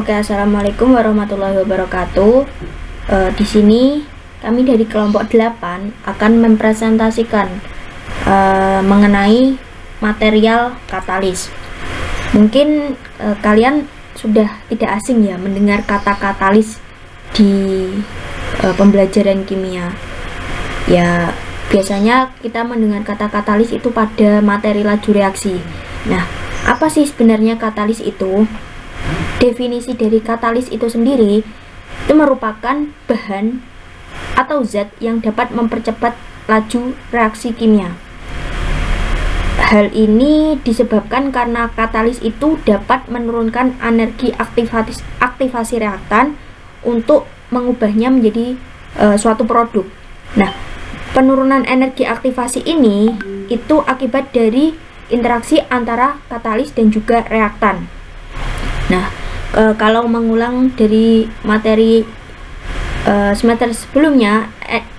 Oke, assalamualaikum warahmatullahi wabarakatuh. Di sini kami dari kelompok 8 akan mempresentasikan mengenai material katalis. Mungkin kalian sudah tidak asing ya mendengar kata katalis di pembelajaran kimia. Ya, biasanya kita mendengar kata katalis itu pada materi laju reaksi. Nah, apa sih sebenarnya katalis itu? Definisi dari katalis itu sendiri itu merupakan bahan atau zat yang dapat mempercepat laju reaksi kimia. Hal ini disebabkan karena katalis itu dapat menurunkan energi aktivasi reaktan untuk mengubahnya menjadi suatu produk. Nah, penurunan energi aktivasi ini itu akibat dari interaksi antara katalis dan juga reaktan. Nah, kalau mengulang dari materi semester sebelumnya,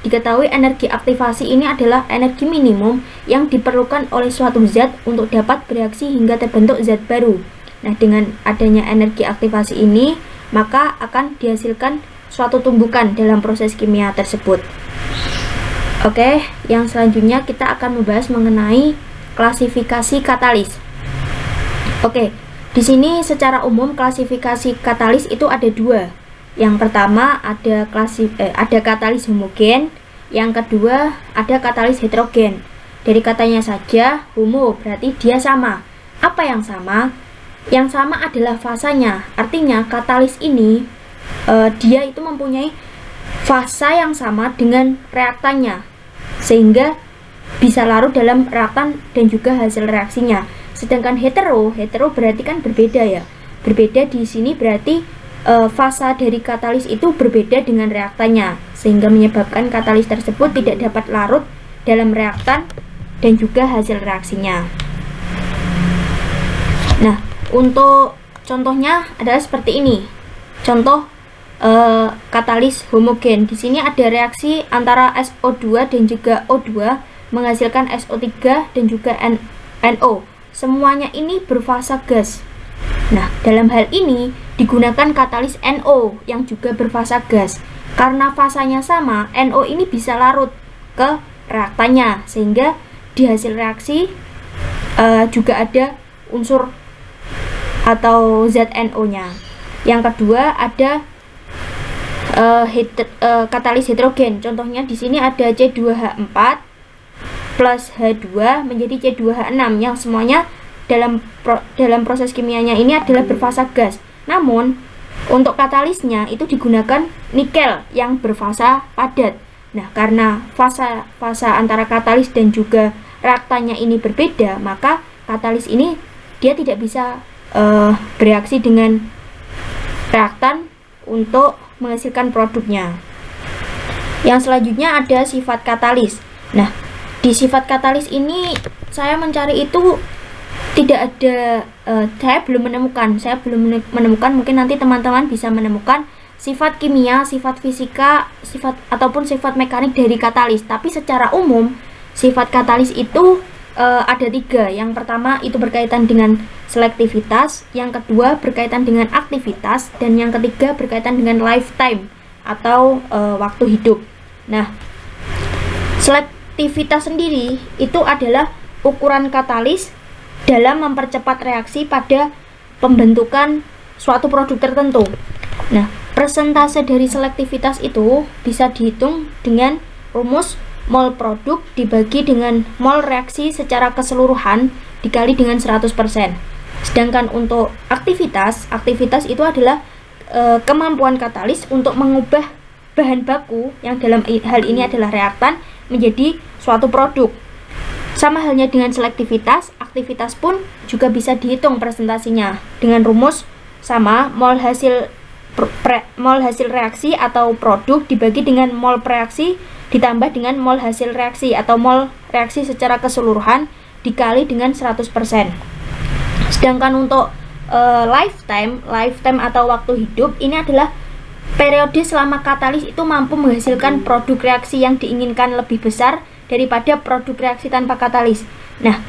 diketahui energi aktivasi ini adalah energi minimum yang diperlukan oleh suatu zat untuk dapat bereaksi hingga terbentuk zat baru. Nah, dengan adanya energi aktivasi ini, maka akan dihasilkan suatu tumbukan dalam proses kimia tersebut. Oke, yang selanjutnya kita akan membahas mengenai klasifikasi katalis. Oke. Di sini secara umum klasifikasi katalis itu ada dua. Yang pertama ada katalis homogen, yang kedua ada katalis heterogen. Dari katanya saja homo berarti dia sama. Apa yang sama? Yang sama adalah fasanya. Artinya katalis ini dia itu mempunyai fasa yang sama dengan reaktannya, sehingga bisa larut dalam reaktan dan juga hasil reaksinya. Sedangkan hetero berarti kan berbeda ya. Berbeda di sini berarti fasa dari katalis itu berbeda dengan reaktannya, sehingga menyebabkan katalis tersebut tidak dapat larut dalam reaktan dan juga hasil reaksinya. Nah, untuk contohnya adalah seperti ini. Contoh katalis homogen. Di sini ada reaksi antara SO2 dan juga O2 menghasilkan SO3 dan juga NO. Semuanya ini berfasa gas. Nah, dalam hal ini digunakan katalis NO yang juga berfasa gas. Karena fasanya sama, NO ini bisa larut ke reaktannya, sehingga di hasil reaksi juga ada unsur atau zat NO-nya. Yang kedua ada katalis heterogen. Contohnya di sini ada C2H4 plus H2 menjadi C2H6 yang semuanya dalam proses kimianya ini adalah berfasa gas. Namun untuk katalisnya itu digunakan nikel yang berfasa padat. Nah, karena fasa antara katalis dan juga reaktannya ini berbeda, maka katalis ini dia tidak bisa bereaksi dengan reaktan untuk menghasilkan produknya. Yang selanjutnya ada sifat katalis. Nah, di sifat katalis ini saya mencari itu tidak ada, saya belum menemukan, mungkin nanti teman-teman bisa menemukan sifat kimia, sifat fisika, sifat ataupun sifat mekanik dari katalis. Tapi secara umum sifat katalis itu ada tiga. Yang pertama itu berkaitan dengan selektivitas, yang kedua berkaitan dengan aktivitas, dan yang ketiga berkaitan dengan lifetime atau waktu hidup. Nah, selektivitas sendiri itu adalah ukuran katalis dalam mempercepat reaksi pada pembentukan suatu produk tertentu. Nah, persentase dari selektivitas itu bisa dihitung dengan rumus mol produk dibagi dengan mol reaksi secara keseluruhan dikali dengan 100%. Sedangkan untuk aktivitas itu adalah kemampuan katalis untuk mengubah bahan baku yang dalam hal ini adalah reaktan menjadi suatu produk. Sama halnya dengan selektivitas, aktivitas pun juga bisa dihitung presentasinya dengan rumus sama mol hasil reaksi atau produk dibagi dengan mol preaksi ditambah dengan mol hasil reaksi atau mol reaksi secara keseluruhan dikali dengan 100%. Sedangkan untuk lifetime atau waktu hidup ini adalah periode selama katalis itu mampu menghasilkan produk reaksi yang diinginkan lebih besar daripada produk reaksi tanpa katalis. Nah,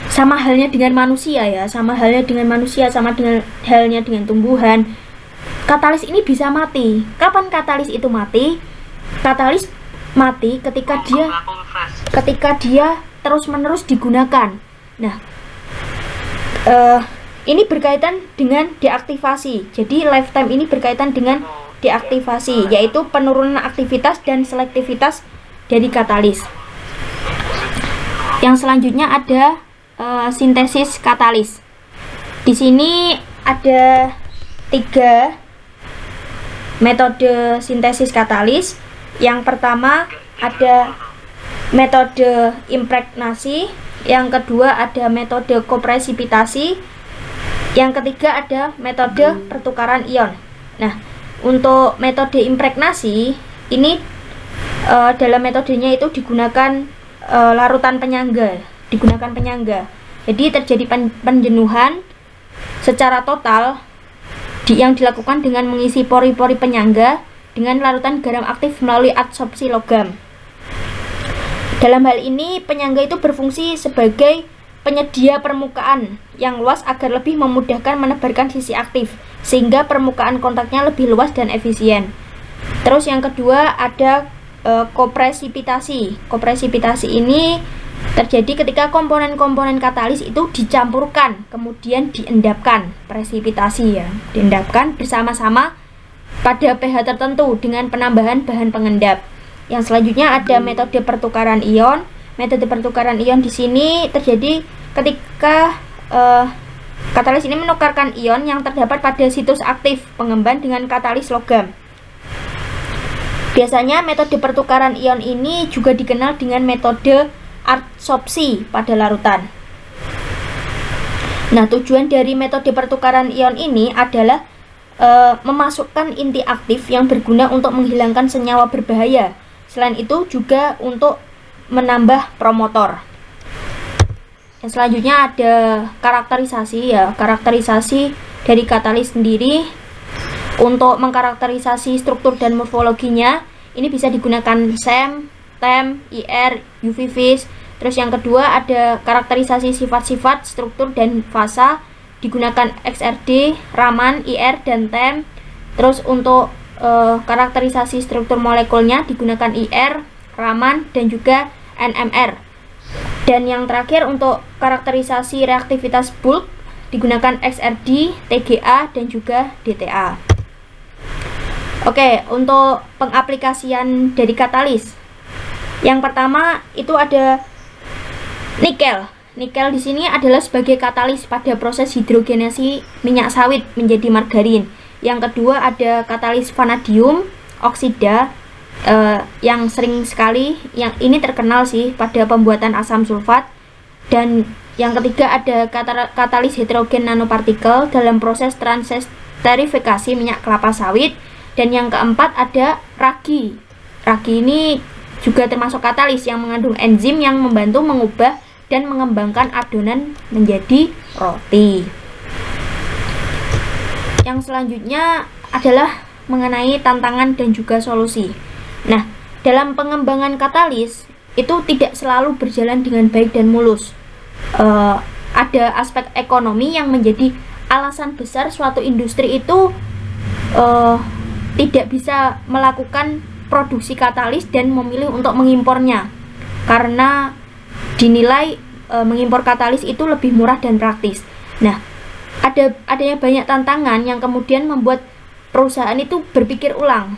sama halnya dengan manusia, sama dengan tumbuhan. katalis ini bisa mati. Kapan katalis itu mati? Katalis mati ketika dia terus-menerus digunakan. Nah, ini berkaitan dengan deaktivasi. Jadi lifetime ini berkaitan dengan deaktivasi, yaitu penurunan aktivitas dan selektivitas dari katalis. Yang selanjutnya ada sintesis katalis. Di sini ada 3 metode sintesis katalis. Yang pertama ada metode impregnasi, yang kedua ada metode kopresipitasi, yang ketiga ada metode pertukaran ion. Nah, untuk metode impregnasi ini dalam metodenya itu digunakan larutan penyangga, Jadi terjadi penjenuhan secara total yang dilakukan dengan mengisi pori-pori penyangga dengan larutan garam aktif melalui adsorpsi logam. Dalam hal ini, penyangga itu berfungsi sebagai penyedia permukaan yang luas agar lebih memudahkan menebarkan sisi aktif, sehingga permukaan kontaknya lebih luas dan efisien. Terus yang kedua ada kopresipitasi. Kopresipitasi ini terjadi ketika komponen-komponen katalis itu dicampurkan, kemudian diendapkan. Presipitasi ya, diendapkan bersama-sama pada pH tertentu dengan penambahan bahan pengendap. Yang selanjutnya ada metode pertukaran ion. Metode pertukaran ion di sini terjadi ketika katalis ini menukarkan ion yang terdapat pada situs aktif pengemban dengan katalis logam. Biasanya metode pertukaran ion ini juga dikenal dengan metode adsorpsi pada larutan. Nah, tujuan dari metode pertukaran ion ini adalah memasukkan inti aktif yang berguna untuk menghilangkan senyawa berbahaya. Selain itu juga untuk menambah promotor. Yang selanjutnya ada karakterisasi ya. Karakterisasi dari katalis sendiri. Untuk mengkarakterisasi struktur dan morfologinya, ini bisa digunakan SEM, TEM, IR, UV Vis. Terus yang kedua ada karakterisasi sifat-sifat, struktur dan fasa, digunakan XRD, Raman, IR dan TEM. Terus untuk karakterisasi struktur molekulnya digunakan IR, Raman dan juga NMR. Dan yang terakhir untuk karakterisasi reaktivitas bulk digunakan XRD, TGA dan juga DTA. Oke, untuk pengaplikasian dari katalis. Yang pertama itu ada nikel. Nikel di sini adalah sebagai katalis pada proses hidrogenasi minyak sawit menjadi margarin. Yang kedua ada katalis vanadium oksida yang sering sekali, yang ini terkenal sih pada pembuatan asam sulfat. Dan yang ketiga ada katalis heterogen nanopartikel dalam proses transesterifikasi minyak kelapa sawit. Dan yang keempat ada ragi. Ragi ini juga termasuk katalis yang mengandung enzim yang membantu mengubah dan mengembangkan adonan menjadi roti. Yang selanjutnya adalah mengenai tantangan dan juga solusi. Nah, dalam pengembangan katalis itu tidak selalu berjalan dengan baik dan mulus. Ada aspek ekonomi yang menjadi alasan besar suatu industri itu tidak bisa melakukan produksi katalis dan memilih untuk mengimpornya, karena dinilai mengimpor katalis itu lebih murah dan praktis. Nah, adanya banyak tantangan yang kemudian membuat perusahaan itu berpikir ulang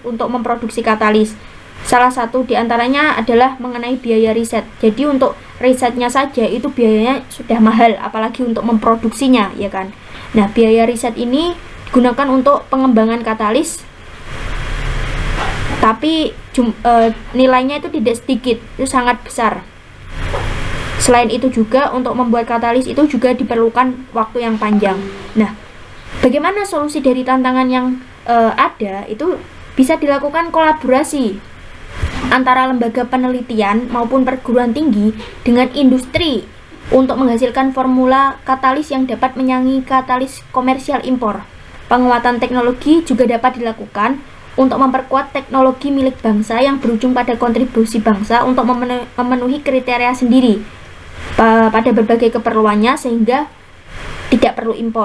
untuk memproduksi katalis. Salah satu diantaranya adalah mengenai biaya riset. Jadi untuk risetnya saja itu biayanya sudah mahal, apalagi untuk memproduksinya, ya kan. Nah, biaya riset ini digunakan untuk pengembangan katalis, tapi nilainya itu tidak sedikit, itu sangat besar. Selain itu juga untuk membuat katalis itu juga diperlukan waktu yang panjang. Nah, bagaimana solusi dari tantangan yang ada? Itu bisa dilakukan kolaborasi antara lembaga penelitian maupun perguruan tinggi dengan industri untuk menghasilkan formula katalis yang dapat menyaingi katalis komersial impor. Penguatan teknologi juga dapat dilakukan untuk memperkuat teknologi milik bangsa yang berujung pada kontribusi bangsa untuk memenuhi kriteria sendiri pada berbagai keperluannya, sehingga tidak perlu impor.